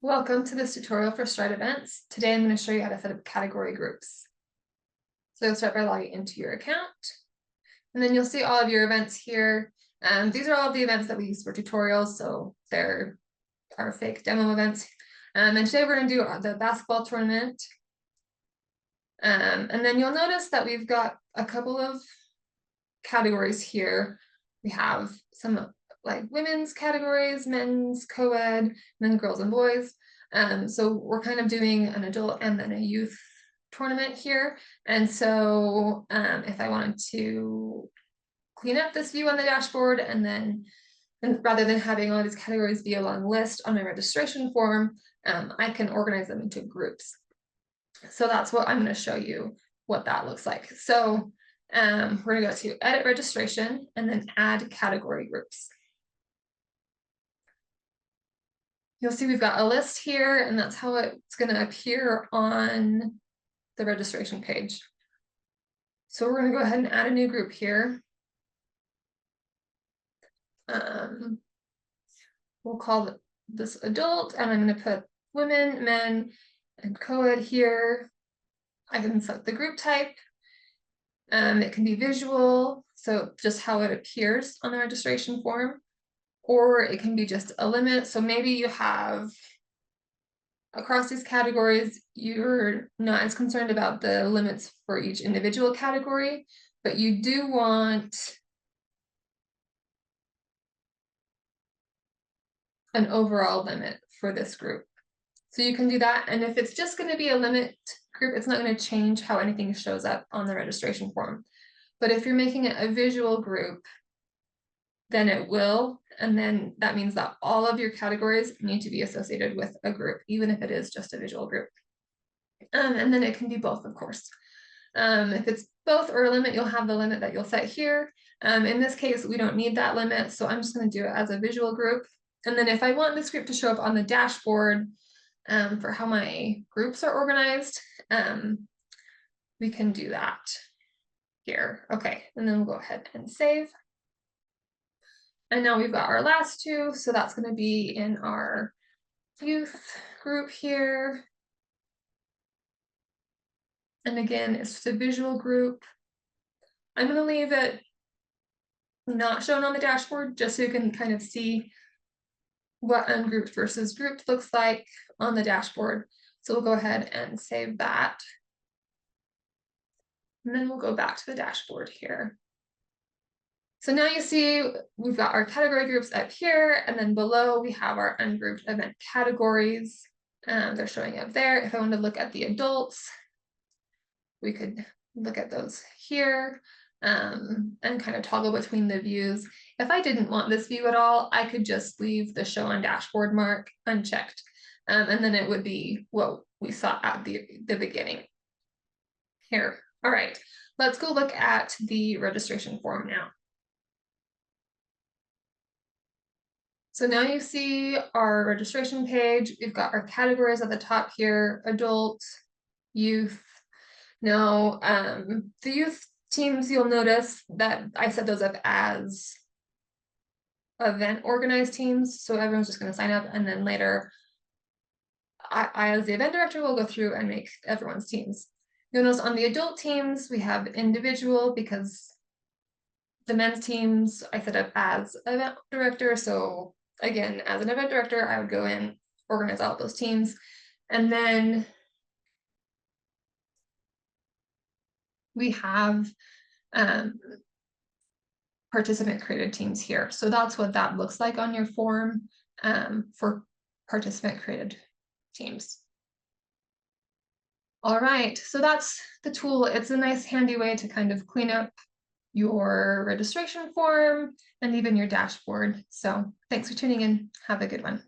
Welcome to this tutorial for Stride events. Today I'm going to show you how to set up category groups. So you'll start by logging into your account, and then you'll see all of your events here. These are all of the events that we use for tutorials, so they're our fake demo events. And today we're going to do the basketball tournament. And then you'll notice that we've got a couple of categories here. We have some like women's categories, men's, co-ed, and then girls and boys. So we're kind of doing an adult and then a youth tournament here. And so if I wanted to clean up this view on the dashboard and rather than having all these categories be a long list on my registration form, I can organize them into groups. So that's what I'm going to show you what that looks like. So we're going to go to edit registration and then add category groups. You'll see we've got a list here, and that's how it's going to appear on the registration page. So we're going to go ahead and add a new group here. We'll call this adult, and I'm going to put women, men, and co-ed here. I can select the group type. It can be visual, so just how it appears on the registration form, or it can be just a limit. So maybe you have across these categories, you're not as concerned about the limits for each individual category, but you do want an overall limit for this group. So you can do that. And if it's just going to be a limit group, it's not going to change how anything shows up on the registration form. But if you're making it a visual group, then it will. And then that means that all of your categories need to be associated with a group, even if it is just a visual group. And then it can be both, of course. If it's both or a limit, you'll have the limit that you'll set here. In this case, we don't need that limit, so I'm just going to do it as a visual group. And then if I want this group to show up on the dashboard for how my groups are organized, we can do that here. Okay, and then we'll go ahead and save. And now we've got our last two, so that's going to be in our youth group here. And again, it's just a visual group. I'm going to leave it not shown on the dashboard just so you can kind of see what ungrouped versus grouped looks like on the dashboard. So we'll go ahead and save that. And then we'll go back to the dashboard here. So now you see we've got our category groups up here, and then below we have our ungrouped event categories. They're showing up there. If I want to look at the adults, we could look at those here and kind of toggle between the views. If I didn't want this view at all, I could just leave the show on dashboard mark unchecked, and then it would be what we saw at the beginning here. All right, let's go look at the registration form now. So now you see our registration page. We've got our categories at the top here: adult, youth. Now, the youth teams, you'll notice that I set those up as event organized teams. So everyone's just going to sign up, and then later, I as the event director will go through and make everyone's teams. You'll notice on the adult teams, we have individual because the men's teams I set up as event director. So again, as an event director, I would go in, organize all of those teams. And then we have participant created teams here. So that's what that looks like on your form for participant created teams. All right, so that's the tool. It's a nice handy way to kind of clean up your registration form and even your dashboard. So thanks for tuning in. Have a good one.